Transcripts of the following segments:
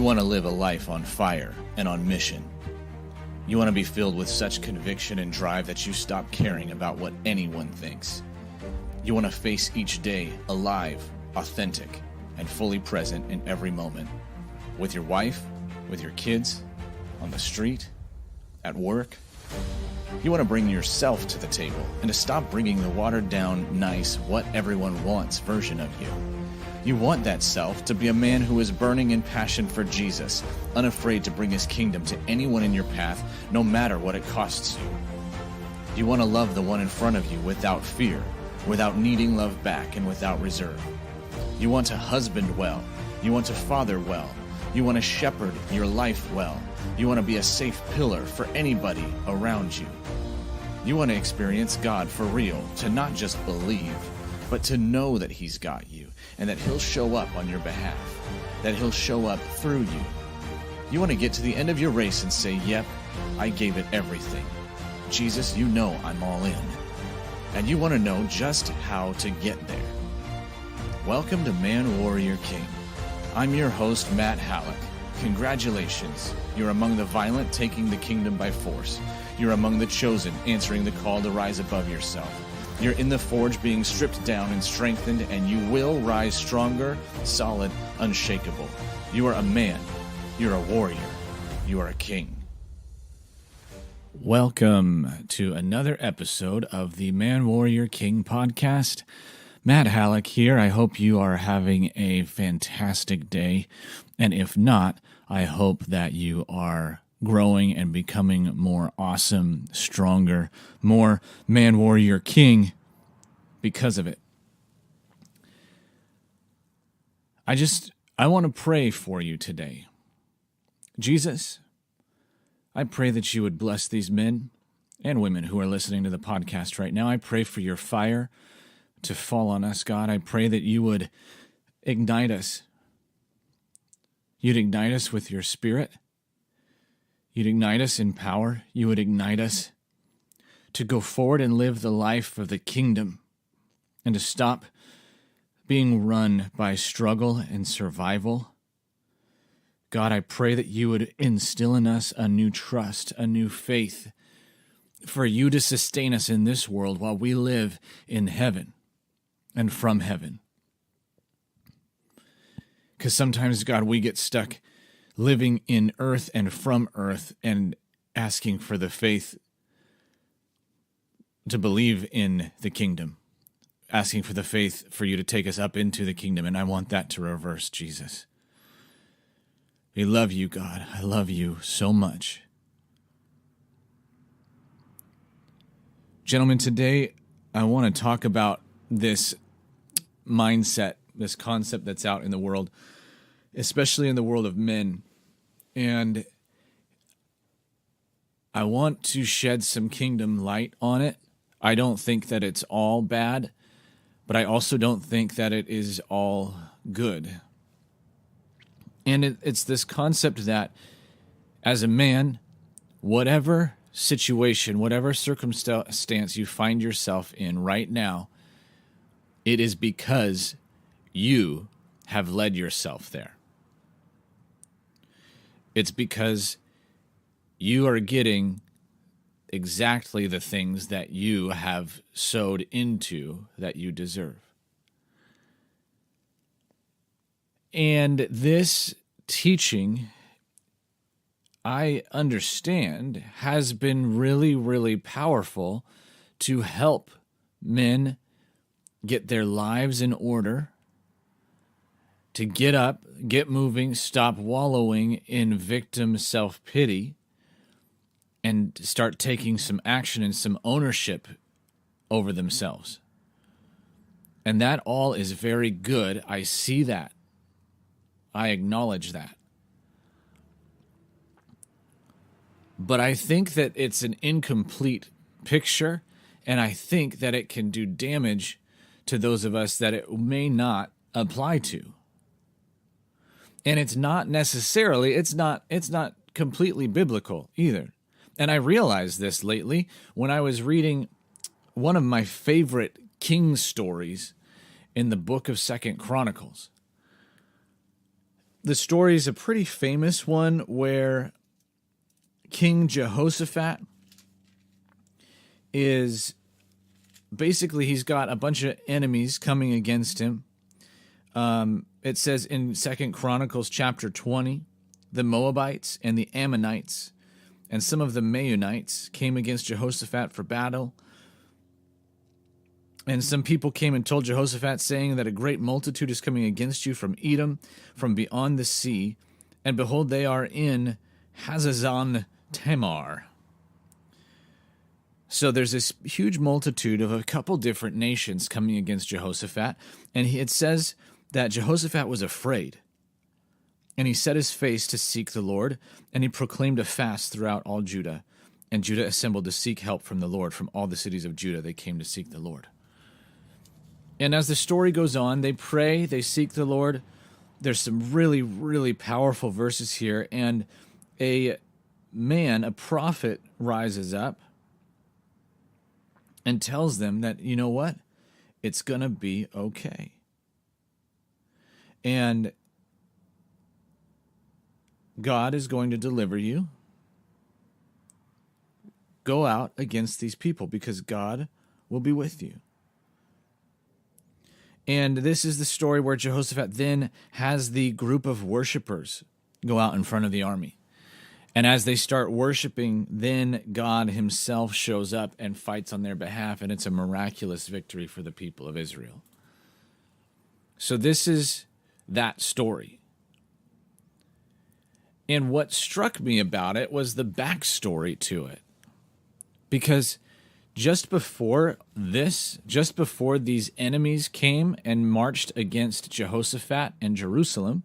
want to live a life on fire and on mission. You want to be filled with such conviction and drive that you stop caring about what anyone thinks. You want to face each day alive, authentic, and fully present in every moment. With your wife, with your kids, on the street, at work. You want to bring yourself to the table and to stop bringing the watered-down, nice, what everyone wants version of you. You want that self to be a man who is burning in passion for Jesus, unafraid to bring his kingdom to anyone in your path, no matter what it costs you. You want to love the one in front of you without fear, without needing love back, and without reserve. You want to husband well. You want to father well. You want to shepherd your life well. You want to be a safe pillar for anybody around you. You want to experience God for real, to not just believe, but to know that he's got you and that he'll show up on your behalf, that he'll show up through you. You want to get to the end of your race and say, yep, I gave it everything. Jesus, you know I'm all in. And you want to know just how to get there. Welcome to Man Warrior King. I'm your host, Matt Halleck. Congratulations. You're among the violent, taking the kingdom by force. You're among the chosen, answering the call to rise above yourself. You're in the forge, being stripped down and strengthened, and you will rise stronger, solid, unshakable. You are a man. You're a warrior. You are a king. Welcome to another episode of the Man Warrior King podcast. Matt Halleck here. I hope you are having a fantastic day. And if not, I hope that you are growing and becoming more awesome, stronger, more Man Warrior King because of it. I want to pray for you today. Jesus, I pray that you would bless these men and women who are listening to the podcast right now. I pray for your fire to fall on us, God. I pray that you would ignite us. You'd ignite us with your spirit. You'd ignite us in power. You would ignite us to go forward and live the life of the kingdom and to stop being run by struggle and survival. God, I pray that you would instill in us a new trust, a new faith, for you to sustain us in this world while we live in heaven and from heaven. Because sometimes, God, we get stuck living in earth and from earth and asking for the faith to believe in the kingdom, asking for the faith for you to take us up into the kingdom. And I want that to reverse, Jesus. We love you, God. I love you so much. Gentlemen, today I want to talk about this mindset, this concept that's out in the world, especially in the world of men. And I want to shed some kingdom light on it. I don't think that it's all bad, but I also don't think that it is all good. And it's this concept that as a man, whatever situation, whatever circumstance you find yourself in right now, it is because you have led yourself there. It's because you are getting exactly the things that you have sowed into that you deserve. And this teaching, I understand, has been really, really powerful to help men get their lives in order, to get up, get moving, stop wallowing in victim self-pity, and start taking some action and some ownership over themselves. And that all is very good. I see that. I acknowledge that. But I think that it's an incomplete picture, and I think that it can do damage to those of us that it may not apply to. And it's not completely biblical either. And I realized this lately when I was reading one of my favorite king stories in the book of 2 Chronicles. the story is a pretty famous one where King Jehoshaphat is basically, he's got a bunch of enemies coming against him. It says in 2 Chronicles chapter 20, the Moabites and the Ammonites and some of the Meunites came against Jehoshaphat for battle. And some people came and told Jehoshaphat, saying that a great multitude is coming against you from Edom, from beyond the sea. And behold, they are in Hazazon Tamar. So there's this huge multitude of a couple different nations coming against Jehoshaphat. And it says that Jehoshaphat was afraid. And he set his face to seek the Lord, and he proclaimed a fast throughout all Judah. And Judah assembled to seek help from the Lord. From all the cities of Judah, they came to seek the Lord. And as the story goes on, they pray, they seek the Lord. There's some really, really powerful verses here. And a man, a prophet, rises up and tells them that, you know what? It's going to be okay. And God is going to deliver you. Go out against these people because God will be with you. And this is the story where Jehoshaphat then has the group of worshipers go out in front of the army. And as they start worshiping, then God himself shows up and fights on their behalf, and it's a miraculous victory for the people of Israel. So this is that story. And what struck me about it was the backstory to it. Because just before these enemies came and marched against Jehoshaphat and Jerusalem,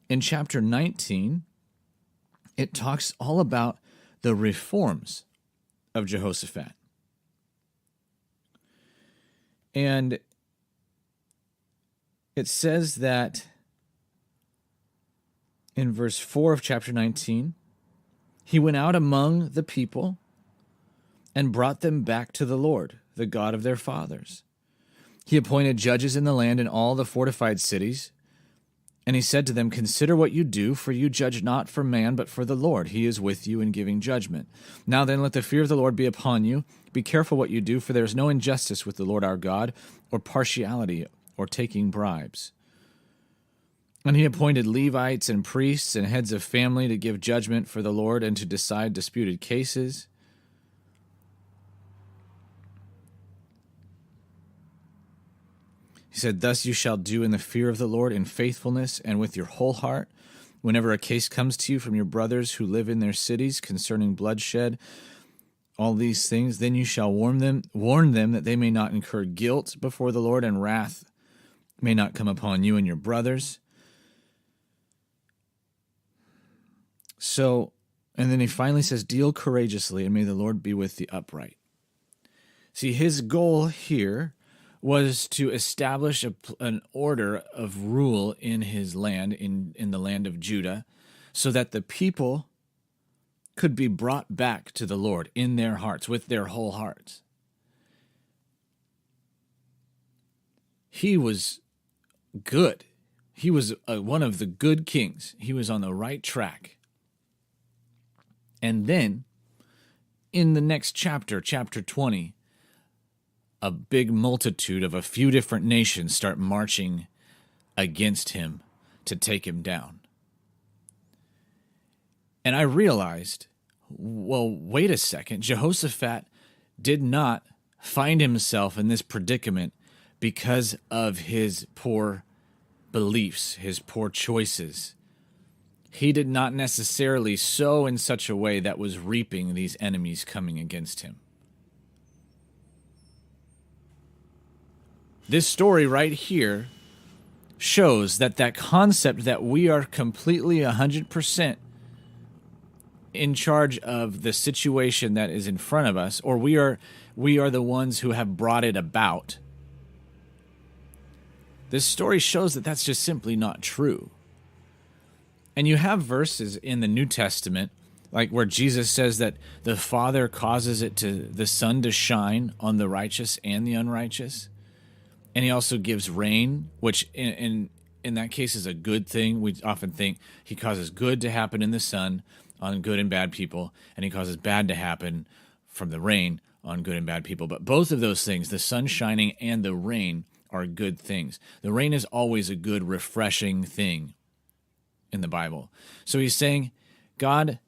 in chapter 19, it talks all about the reforms of Jehoshaphat. And it says that in verse 4 of chapter 19, he went out among the people and brought them back to the Lord, the God of their fathers. He appointed judges in the land in all the fortified cities. And he said to them, consider what you do, for you judge not for man, but for the Lord. He is with you in giving judgment. Now then, let the fear of the Lord be upon you. Be careful what you do, for there is no injustice with the Lord our God, or partiality, or taking bribes. And he appointed Levites and priests and heads of family to give judgment for the Lord and to decide disputed cases. He said, thus you shall do in the fear of the Lord in faithfulness and with your whole heart. Whenever a case comes to you from your brothers who live in their cities concerning bloodshed, all these things, then you shall warn them that they may not incur guilt before the Lord, and wrath may not come upon you and your brothers. So, and then he finally says, deal courageously, and may the Lord be with the upright. See, his goal here was to establish an order of rule in his land, in the land of Judah, so that the people could be brought back to the Lord in their hearts, with their whole hearts. He was good. He was one of the good kings. He was on the right track. And then, in the next chapter, chapter 20, a big multitude of a few different nations start marching against him to take him down. And I realized, well, wait a second. Jehoshaphat did not find himself in this predicament because of his poor beliefs, his poor choices. He did not necessarily sow in such a way that was reaping these enemies coming against him. This story right here shows that concept that we are completely 100% in charge of the situation that is in front of us, or we are the ones who have brought it about. This story shows that that's just simply not true. And you have verses in the New Testament, like where Jesus says that the Father causes the sun to shine on the righteous and the unrighteous. And he also gives rain, which in in that case is a good thing. We often think he causes good to happen in the sun on good and bad people, and he causes bad to happen from the rain on good and bad people. But both of those things, the sun shining and the rain, are good things. The rain is always a good, refreshing thing in the Bible. So he's saying God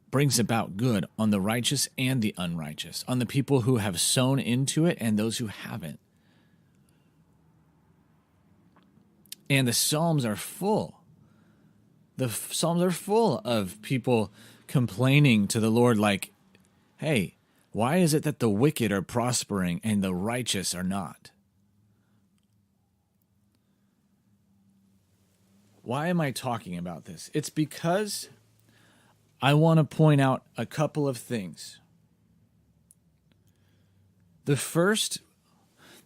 brings about good on the righteous and the unrighteous, on the people who have sown into it and those who haven't. And the Psalms are full. The Psalms are full of people complaining to the Lord like, hey, why is it that the wicked are prospering and the righteous are not? Why am I talking about this? It's because I want to point out a couple of things. The first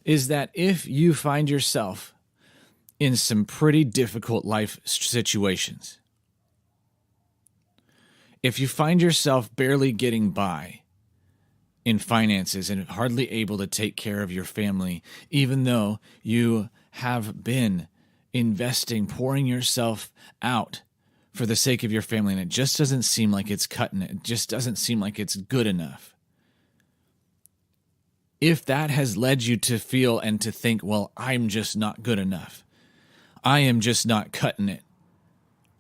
is that if you find yourself in some pretty difficult life situations, if you find yourself barely getting by in finances and hardly able to take care of your family, even though you have been investing, pouring yourself out for the sake of your family, and it just doesn't seem like it's cutting it. It just doesn't seem like it's good enough. If that has led you to feel and to think, well, I'm just not good enough. I am just not cutting it.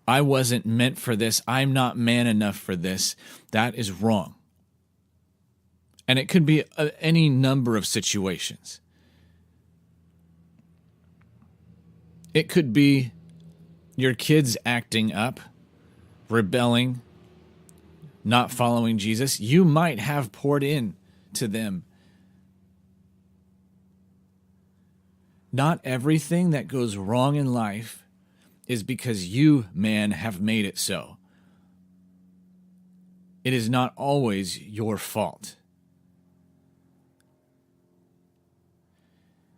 I wasn't meant for this. I'm not man enough for this. That is wrong. And it could be any number of situations. It could be your kids acting up, rebelling, not following Jesus. You might have poured in to them. Not everything that goes wrong in life is because you, man, have made it so. It is not always your fault.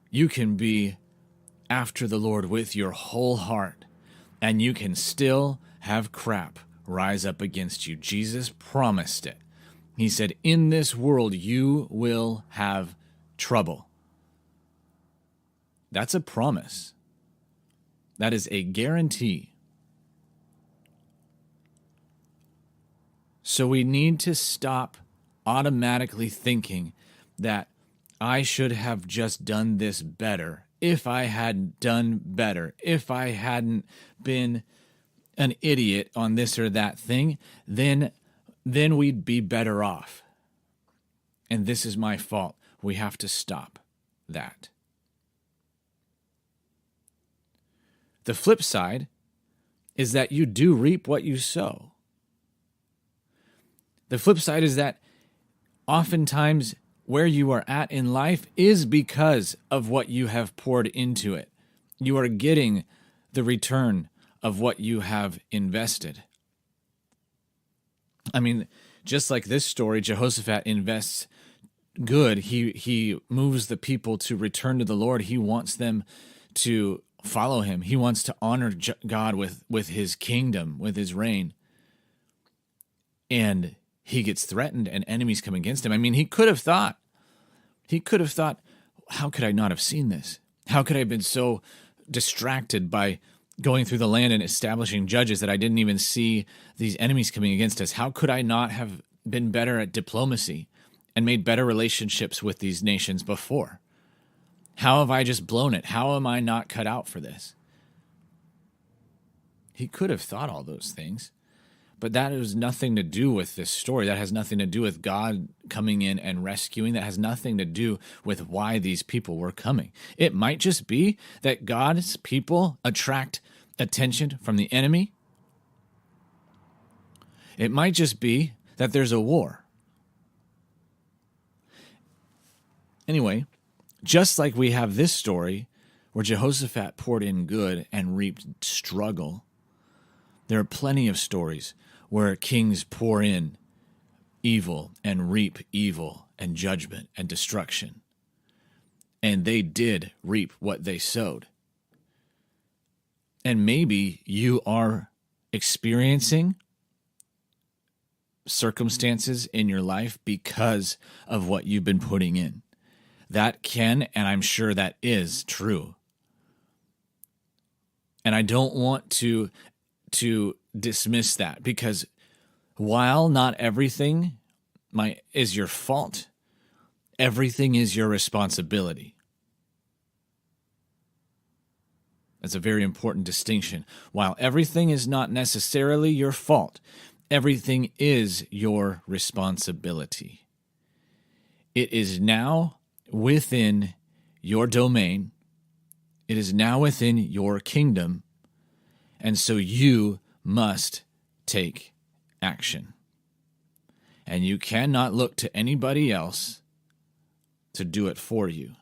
You can be after the Lord with your whole heart, and you can still have crap rise up against you. Jesus promised it. He said, in this world you will have trouble. That's a promise. That is a guarantee. So we need to stop automatically thinking that I should have just done this better. If I had done better, if I hadn't been an idiot on this or that thing, then we'd be better off. And this is my fault. We have to stop that. The flip side is that you do reap what you sow. The flip side is that oftentimes where you are at in life is because of what you have poured into it. You are getting the return of what you have invested. I mean, just like this story, Jehoshaphat invests good. He moves the people to return to the Lord. He wants them to follow him. He wants to honor God with his kingdom, with his reign. And he gets threatened and enemies come against him. I mean, he could have thought, how could I not have seen this? How could I have been so distracted by going through the land and establishing judges that I didn't even see these enemies coming against us? How could I not have been better at diplomacy and made better relationships with these nations before? How have I just blown it? How am I not cut out for this? He could have thought all those things, but that has nothing to do with this story. That has nothing to do with God coming in and rescuing. That has nothing to do with why these people were coming. It might just be that God's people attract attention from the enemy. It might just be that there's a war. Anyway, just like we have this story where Jehoshaphat poured in good and reaped struggle, there are plenty of stories where kings pour in evil and reap evil and judgment and destruction. And they did reap what they sowed. And maybe you are experiencing circumstances in your life because of what you've been putting in. That can, and I'm sure that is true. And I don't want to dismiss that, because while not everything is your fault, everything is your responsibility. That's a very important distinction. While everything is not necessarily your fault, everything is your responsibility. It is now within your domain. It is now within your kingdom. And so you must take action. And you cannot look to anybody else to do it for you.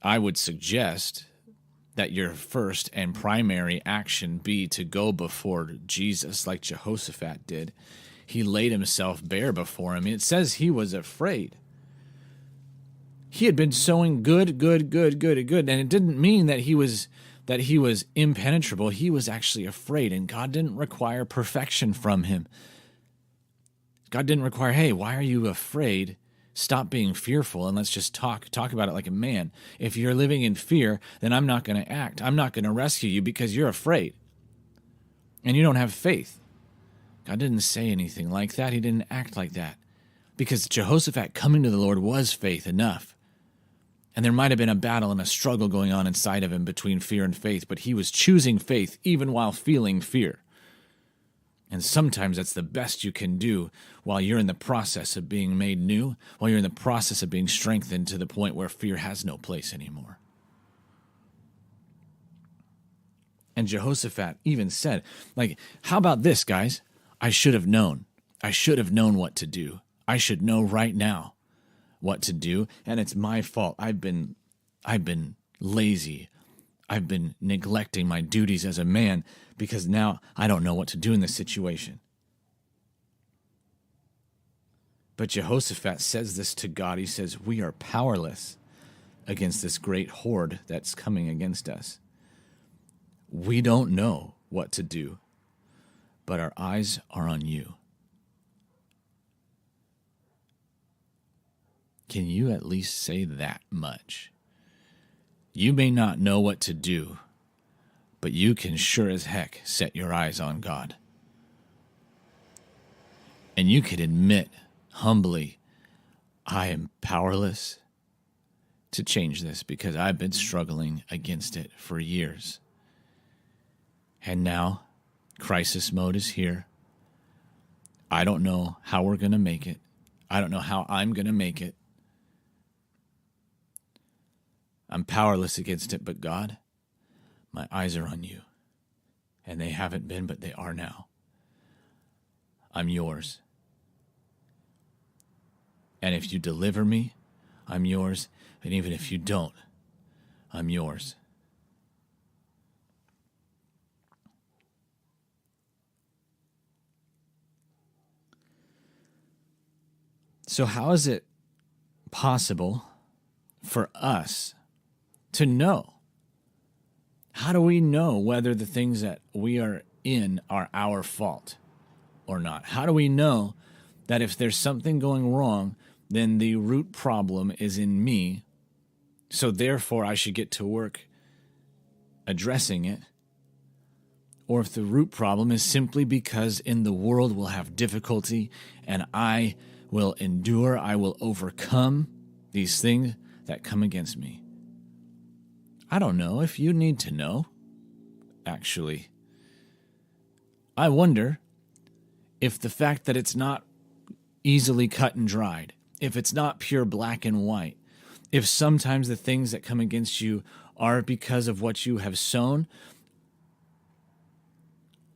I would suggest that your first and primary action be to go before Jesus like Jehoshaphat did. He laid himself bare before him. It says he was afraid. He had been sowing good, and it didn't mean that he was impenetrable. He was actually afraid, and God didn't require perfection from him. God didn't require, hey, why are you afraid? Stop being fearful and let's just talk about it like a man. If you're living in fear, then I'm not going to act. I'm not going to rescue you because you're afraid and you don't have faith. God didn't say anything like that. He didn't act like that, because Jehoshaphat coming to the Lord was faith enough. And there might have been a battle and a struggle going on inside of him between fear and faith, but he was choosing faith even while feeling fear. And sometimes that's the best you can do while you're in the process of being made new, while you're in the process of being strengthened to the point where fear has no place anymore. And Jehoshaphat even said, how about this, guys? I should have known. I should have known what to do. I should know right now what to do, and it's my fault. I've been lazy. I've been neglecting my duties as a man because now I don't know what to do in this situation. But Jehoshaphat says this to God. He says, we are powerless against this great horde that's coming against us. We don't know what to do, but our eyes are on you. Can you at least say that much? You may not know what to do, but you can sure as heck set your eyes on God. And you can admit humbly, I am powerless to change this because I've been struggling against it for years. And now, crisis mode is here. I don't know how we're going to make it. I don't know how I'm going to make it. I'm powerless against it, but God, my eyes are on you. And they haven't been, but they are now. I'm yours. And if you deliver me, I'm yours. And even if you don't, I'm yours. So how is it possible for us to know? How do we know whether the things that we are in are our fault or not? How do we know that if there's something going wrong, then the root problem is in me, so therefore I should get to work addressing it? Or if the root problem is simply because in the world we'll have difficulty and I will endure, I will overcome these things that come against me. I don't know if you need to know, actually. I wonder if the fact that it's not easily cut and dried, if it's not pure black and white, if sometimes the things that come against you are because of what you have sown,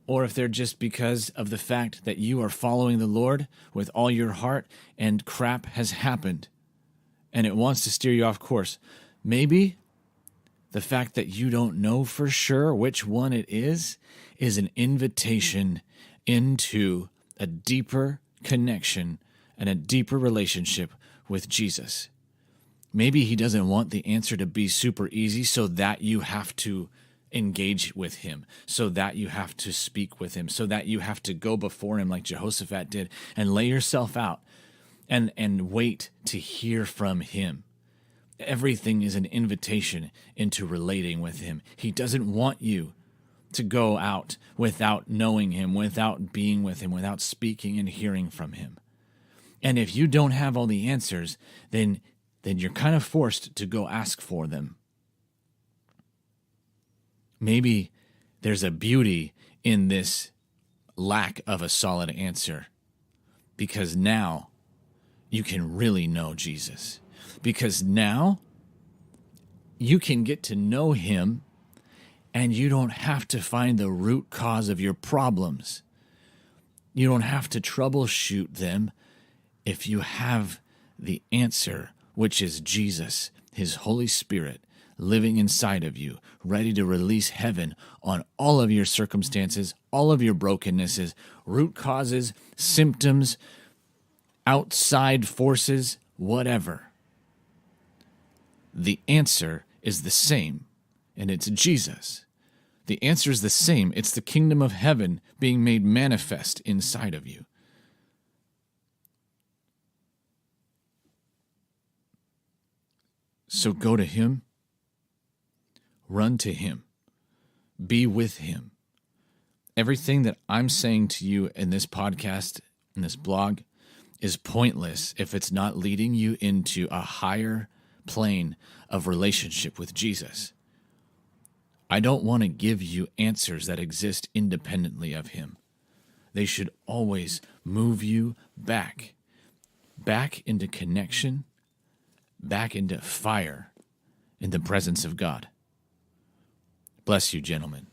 or if they're just because of the fact that you are following the Lord with all your heart and crap has happened and it wants to steer you off course. Maybe the fact that you don't know for sure which one it is an invitation into a deeper connection and a deeper relationship with Jesus. Maybe he doesn't want the answer to be super easy so that you have to engage with him, so that you have to speak with him, so that you have to go before him like Jehoshaphat did and lay yourself out and wait to hear from him. Everything is an invitation into relating with him. He doesn't want you to go out without knowing him, without being with him, without speaking and hearing from him. And if you don't have all the answers, then you're kind of forced to go ask for them. Maybe there's a beauty in this lack of a solid answer, because now you can really know Jesus. Because now you can get to know him, and you don't have to find the root cause of your problems. You don't have to troubleshoot them if you have the answer, which is Jesus, his Holy Spirit, living inside of you, ready to release heaven on all of your circumstances, all of your brokennesses, root causes, symptoms, outside forces, whatever. The answer is the same, and it's Jesus. The answer is the same. It's the kingdom of heaven being made manifest inside of you. So go to him. Run to him. Be with him. Everything that I'm saying to you in this podcast, in this blog, is pointless if it's not leading you into a higher plane of relationship with Jesus. I don't want to give you answers that exist independently of him. They should always move you back into connection, back into fire in the presence of God. Bless you, gentlemen.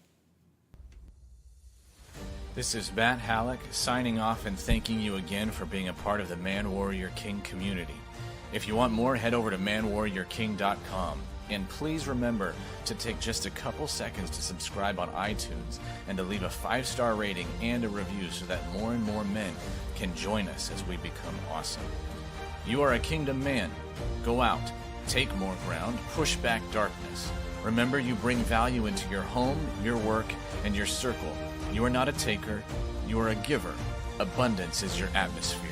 This is Matt Halleck signing off and thanking you again for being a part of the Man Warrior King community. If you want more, head over to manwarriorking.com. And please remember to take just a couple seconds to subscribe on iTunes and to leave a 5-star rating and a review so that more and more men can join us as we become awesome. You are a kingdom man. Go out, take more ground, push back darkness. Remember, you bring value into your home, your work, and your circle. You are not a taker, you are a giver. Abundance is your atmosphere.